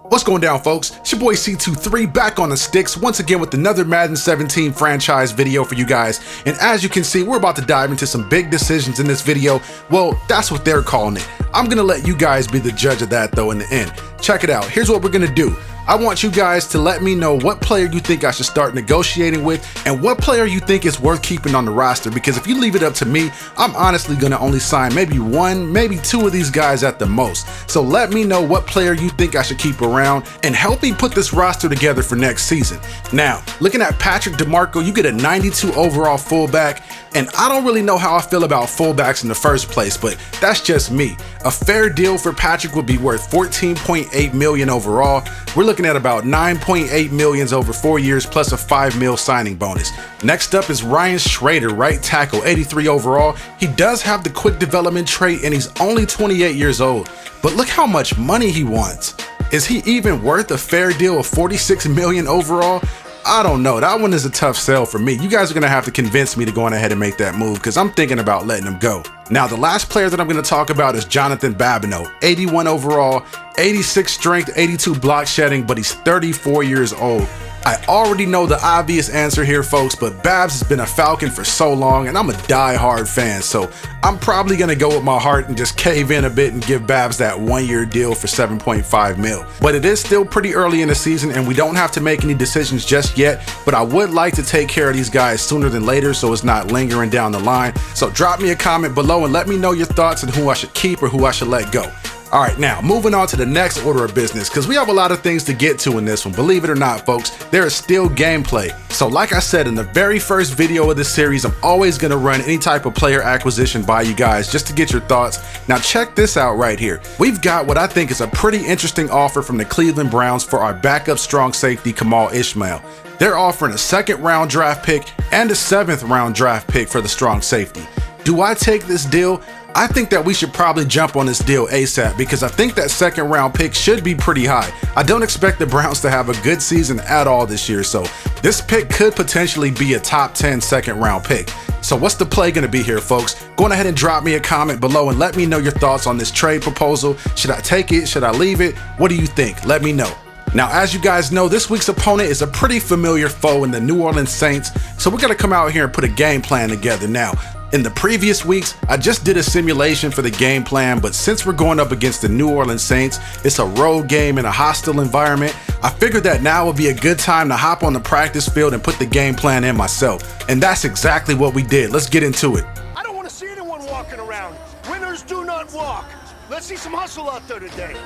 What's going down, folks? It's your boy C23 back on the sticks once again with another Madden 17 franchise video for you guys. And as you can see, we're about to dive into some big decisions in this video. Well, that's what they're calling it. I'm gonna let you guys be the judge of that though in the end. Check it out. Here's what we're gonna do. I want you guys to let me know what player you think I should start negotiating with and what player you think is worth keeping on the roster, because if you leave it up to me, I'm honestly gonna only sign maybe one, maybe two of these guys at the most. So let me know what player you think I should keep around and help me put this roster together for next season. Now, looking at Patrick DeMarco, you get a 92 overall fullback, and I don't really know how I feel about fullbacks in the first place, but that's just me. A fair deal for Patrick would be worth $14.8 million overall. We're looking at about $9.8 million over 4 years plus a $5 million signing bonus. Next up is Ryan Schrader, right tackle, 83 overall. He does have the quick development trait and he's only 28 years old, but look how much money he wants. Is he even worth a fair deal of $46 million overall? I don't know. That one is a tough sell for me. You guys are going to have to convince me to go on ahead and make that move because I'm thinking about letting him go. Now, the last player that I'm going to talk about is Jonathan Babineau, 81 overall, 86 strength, 82 block shedding, but he's 34 years old. I already know the obvious answer here, folks, but Babs has been a Falcon for so long and I'm a die-hard fan, so I'm probably going to go with my heart and just cave in a bit and give Babs that 1-year deal for $7.5 million. But it is still pretty early in the season and we don't have to make any decisions just yet, but I would like to take care of these guys sooner than later so it's not lingering down the line. So drop me a comment below and let me know your thoughts on who I should keep or who I should let go. Alright, now moving on to the next order of business, because we have a lot of things to get to in this one. Believe it or not, folks, there is still gameplay. So like I said in the very first video of this series, I'm always going to run any type of player acquisition by you guys just to get your thoughts. Now check this out right here. We've got what I think is a pretty interesting offer from the Cleveland Browns for our backup strong safety Kamal Ishmael. They're offering a 2nd round draft pick and a 7th round draft pick for the strong safety. Do I take this deal? I think that we should probably jump on this deal ASAP because I think that 2nd round pick should be pretty high. I don't expect the Browns to have a good season at all this year, so this pick could potentially be a top 10 2nd round pick. So what's the play going to be here, folks? Go on ahead and drop me a comment below and let me know your thoughts on this trade proposal. Should I take it? Should I leave it? What do you think? Let me know. Now, as you guys know, this week's opponent is a pretty familiar foe in the New Orleans Saints, so we're going to come out here and put a game plan together. Now, in the previous weeks, I just did a simulation for the game plan, but since we're going up against the New Orleans Saints, it's a road game in a hostile environment, I figured that now would be a good time to hop on the practice field and put the game plan in myself. And that's exactly what we did. Let's get into it. I don't want to see anyone walking around. Winners do not walk. Let's see some hustle out there today.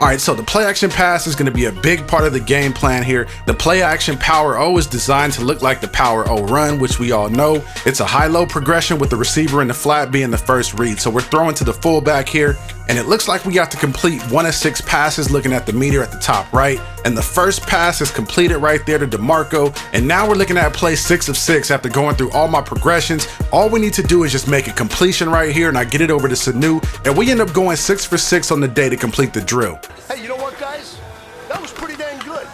Alright, so the play action pass is going to be a big part of the game plan here. The play action power O is designed to look like the power O run, which we all know. It's a high-low progression with the receiver in the flat being the first read. So we're throwing to the fullback here, and it looks like we got to complete 1 of 6 passes looking at the meter at the top right. And the first pass is completed right there to DeMarco, and now we're looking at play 6 of 6 after going through all my progressions. All we need to do is just make a completion right here, and I get it over to Sanu, and we end up going 6 for 6 on the day to complete the drill. Hey, you know what, guys? That was pretty dang good.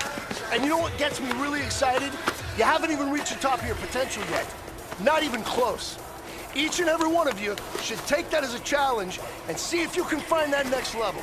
And you know what gets me really excited? You haven't even reached the top of your potential yet. Not even close. Each and every one of you should take that as a challenge and see if you can find that next level.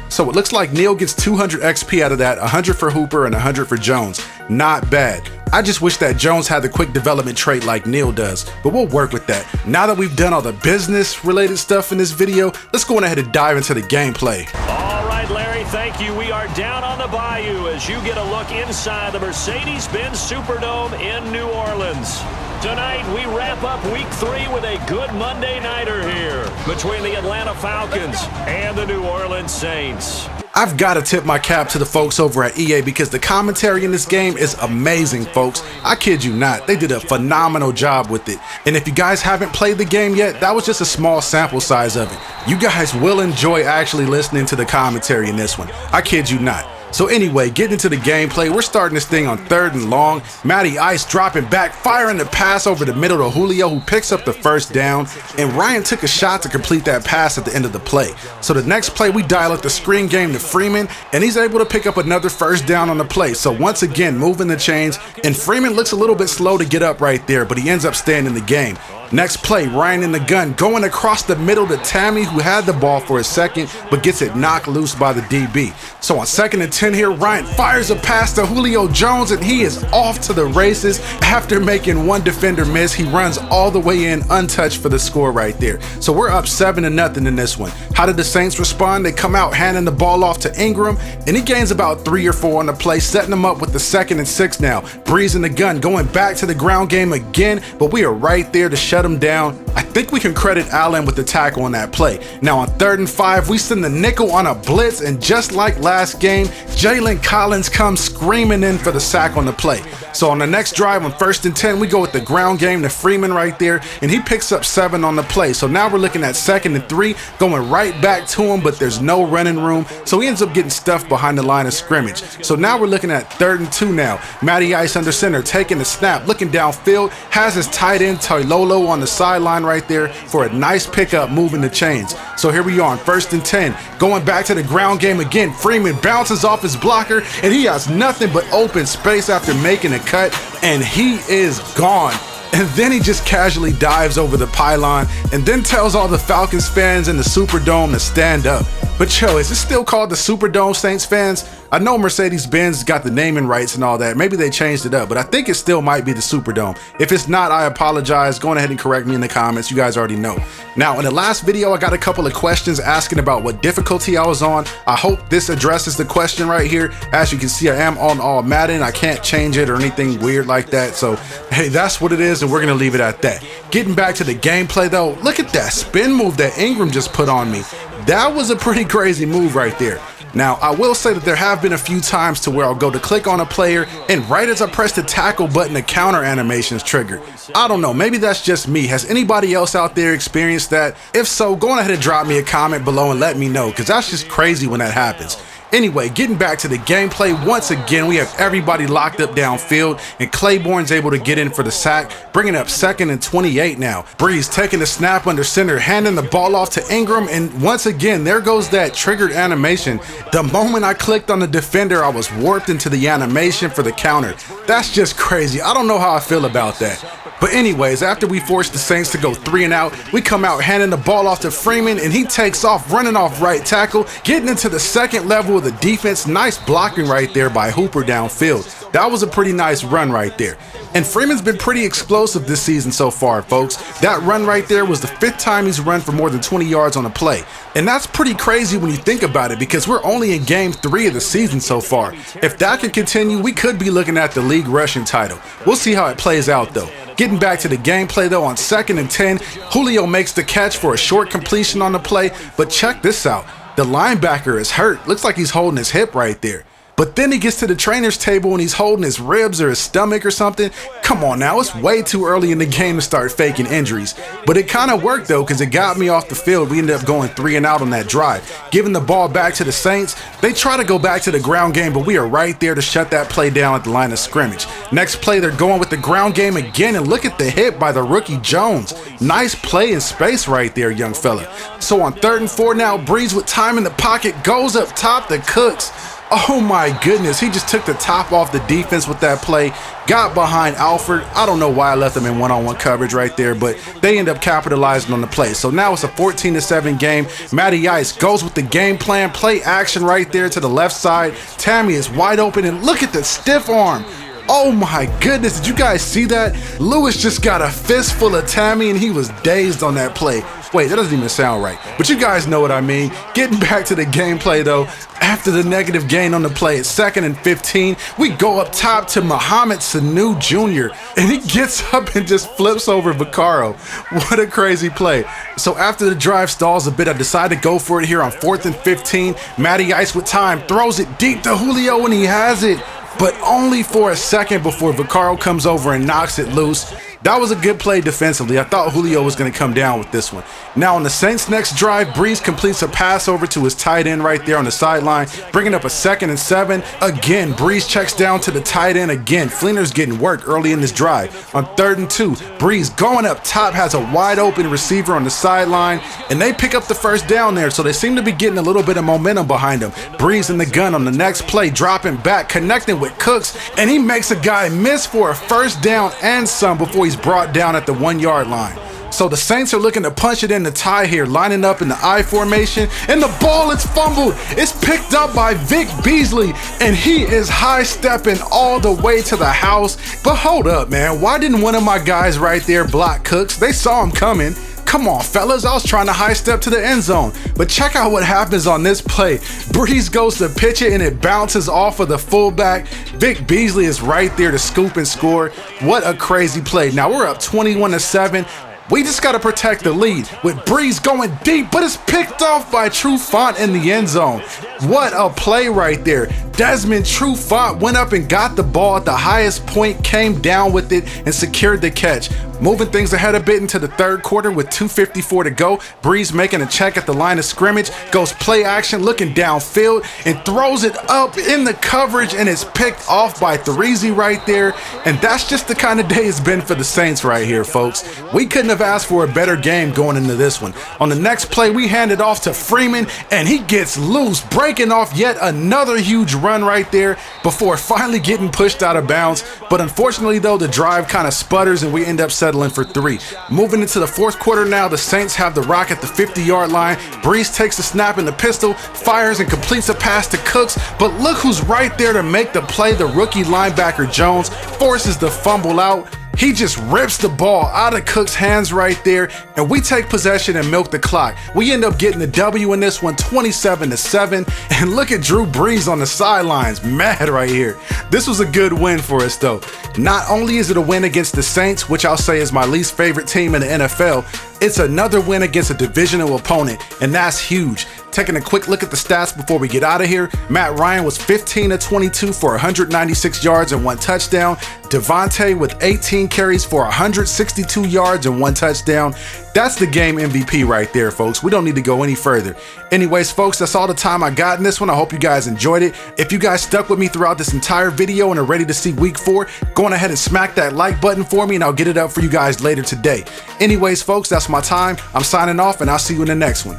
So it looks like Neil gets 200 XP out of that, 100 for Hooper and 100 for Jones. Not bad. I just wish that Jones had the quick development trait like Neil does, but we'll work with that. Now that we've done all the business related stuff in this video, let's go on ahead and dive into the gameplay. All right, Larry, thank you. We are down on the bayou as you get a look inside the Mercedes-Benz Superdome in New Orleans. Tonight, we wrap up week 3 with a good Monday nighter here between the Atlanta Falcons and the New Orleans Saints. I've got to tip my cap to the folks over at EA because the commentary in this game is amazing, folks. I kid you not, they did a phenomenal job with it. And if you guys haven't played the game yet, that was just a small sample size of it. You guys will enjoy actually listening to the commentary in this one. I kid you not. So anyway, getting into the gameplay, we're starting this thing on 3rd and long. Matty Ice dropping back, firing the pass over the middle to Julio, who picks up the first down, and Ryan took a shot to complete that pass at the end of the play. So the next play, we dial up the screen game to Freeman, and he's able to pick up another first down on the play. So once again, moving the chains, and Freeman looks a little bit slow to get up right there, but he ends up staying in the game. Next play, Ryan in the gun, going across the middle to Tammy, who had the ball for a second, but gets it knocked loose by the DB. So on 2nd and 10 here, Ryan fires a pass to Julio Jones, and he is off to the races. After making one defender miss, he runs all the way in untouched for the score right there. So we're up 7-0 in this one. How did the Saints respond? They come out handing the ball off to Ingram, and he gains about 3 or 4 on the play, setting them up with the 2nd and 6 now. Breeze in the gun, going back to the ground game again, but we are right there to shut him down. I think we can credit Allen with the tackle on that play. Now on 3rd and 5, we send the nickel on a blitz, and just like last game, Jalen Collins comes screaming in for the sack on the play. So on the next drive, on 1st and 10, we go with the ground game to Freeman right there, and he picks up 7 on the play. So now we're looking at 2nd and 3, going right back to him, but there's no running room, so he ends up getting stuffed behind the line of scrimmage. So now we're looking at 3rd and 2 now. Matty Ice under center, taking the snap, looking downfield, has his tight end Toilolo on the sideline right there for a nice pickup, moving the chains. So here we are on 1st and 10, going back to the ground game again. Freeman bounces off his blocker, and he has nothing but open space after making a cut, and he is gone. And then he just casually dives over the pylon and then tells all the Falcons fans in the Superdome to stand up. But yo, is it still called the Superdome, Saints fans? I know Mercedes-Benz got the naming rights and all that. Maybe they changed it up, but I think it still might be the Superdome. If it's not, I apologize. Go ahead and correct me in the comments. You guys already know. Now, in the last video, I got a couple of questions asking about what difficulty I was on. I hope this addresses the question right here. As you can see, I am on all Madden. I can't change it or anything weird like that. So, hey, that's what it is, and we're going to leave it at that. Getting back to the gameplay, though, look at that spin move that Ingram just put on me. That was a pretty crazy move right there. Now, I will say that there have been a few times to where I'll go to click on a player, and right as I press the tackle button, the counter animation is triggered. I don't know, maybe that's just me. Has anybody else out there experienced that? If so, go ahead and drop me a comment below and let me know, because that's just crazy when that happens. Anyway, getting back to the gameplay, once again, we have everybody locked up downfield, and Claiborne's able to get in for the sack, bringing up 2nd and 28 now. Breeze taking the snap under center, handing the ball off to Ingram, and once again, there goes that triggered animation. The moment I clicked on the defender, I was warped into the animation for the counter. That's just crazy. I don't know how I feel about that. But anyways, after we force the Saints to go 3 and out, we come out handing the ball off to Freeman, and he takes off, running off right tackle, getting into the 2nd level of the defense. Nice blocking right there by Hooper downfield. That was a pretty nice run right there. And Freeman's been pretty explosive this season so far, folks. That run right there was the 5th time he's run for more than 20 yards on a play. And that's pretty crazy when you think about it, because we're only in game 3 of the season so far. If that can continue, we could be looking at the league rushing title. We'll see how it plays out though. Getting back to the gameplay though, on 2nd and 10, Julio makes the catch for a short completion on the play, but check this out. The linebacker is hurt. Looks like he's holding his hip right there. But then he gets to the trainer's table and he's holding his ribs or his stomach or something. Come on now, it's way too early in the game to start faking injuries. But it kind of worked though, because it got me off the field. We ended up going 3 and out on that drive. Giving the ball back to the Saints, they try to go back to the ground game, but we are right there to shut that play down at the line of scrimmage. Next play, they're going with the ground game again, and look at the hit by the rookie Jones. Nice play in space right there, young fella. So on 3rd and 4 now, Breeze with time in the pocket, goes up top to Cooks. Oh my goodness, he just took the top off the defense with that play, got behind Alford. I don't know why I left him in one-on-one coverage right there, but they end up capitalizing on the play. So now it's a 14-7 game. Matty Ice goes with the game plan, play action right there to the left side. Tammy is wide open, and look at the stiff arm. Oh my goodness, did you guys see that? Lewis just got a fistful of Tammy, and he was dazed on that play. Wait, that doesn't even sound right, but you guys know what I mean. Getting back to the gameplay though, after the negative gain on the play, it's 2nd and 15. We go up top to Mohamed Sanu Jr., and he gets up and just flips over Vaccaro. What a crazy play. So after the drive stalls a bit, I decide to go for it here on 4th and 15. Matty Ice with time, throws it deep to Julio, and he has it, but only for a second before Vaccaro comes over and knocks it loose. That was a good play defensively. I thought Julio was going to come down with this one. Now on the Saints' next drive, Breeze completes a pass over to his tight end right there on the sideline, bringing up a 2nd and 7. Again, Breeze checks down to the tight end again. Fleener's getting work early in this drive. On 3rd and 2, Breeze going up top, has a wide open receiver on the sideline, and they pick up the first down there, so they seem to be getting a little bit of momentum behind them. Breeze in the gun on the next play, dropping back, connecting with Cooks, and he makes a guy miss for a first down and some before he's brought down at the 1 yard line. So the Saints are looking to punch it in the tie here, lining up in the I formation, and the ball is fumbled. It's picked up by Vic Beasley, and he is high-stepping all the way to the house. But hold up, man. Why didn't one of my guys right there block Cooks? They saw him coming. Come on, fellas, I was trying to high step to the end zone. But check out what happens on this play. Breeze goes to pitch it and it bounces off of the fullback. Vic Beasley is right there to scoop and score. What a crazy play. Now we're up 21-7. We just got to protect the lead with Breeze going deep, but it's picked off by Trufant in the end zone. What a play right there. Desmond Trufant went up and got the ball at the highest point, came down with it, and secured the catch. Moving things ahead a bit into the third quarter with 2:54 to go. Breeze making a check at the line of scrimmage, goes play action, looking downfield, and throws it up in the coverage, and it's picked off by Threezy right there. And that's just the kind of day it's been for the Saints right here, folks. We couldn't have asked for a better game going into this one. On the next play, we hand it off to Freeman, and he gets loose, breaking off yet another huge run right there before finally getting pushed out of bounds. But unfortunately, though, the drive kind of sputters, and we end up settling for 3. Moving into the fourth quarter now, the Saints have the rock at the 50-yard line. Breeze takes a snap in the pistol, fires and completes a pass to Cooks, but look who's right there to make the play. The rookie linebacker Jones forces the fumble out. He just rips the ball out of Cook's hands right there, and we take possession and milk the clock. We end up getting the W in this one, 27-7, and look at Drew Brees on the sidelines, mad right here. This was a good win for us though. Not only is it a win against the Saints, which I'll say is my least favorite team in the NFL, it's another win against a divisional opponent, and that's huge. Taking a quick look at the stats before we get out of here, Matt Ryan was 15-22 for 196 yards and 1 touchdown. Devontae with 18 carries for 162 yards and 1 touchdown. That's the game MVP right there, folks. We don't need to go any further. Anyways, folks, that's all the time I got in this one. I hope you guys enjoyed it. If you guys stuck with me throughout this entire video and are ready to see week 4, go on ahead and smack that like button for me, and I'll get it up for you guys later today. Anyways, folks, that's my time. I'm signing off, and I'll see you in the next one.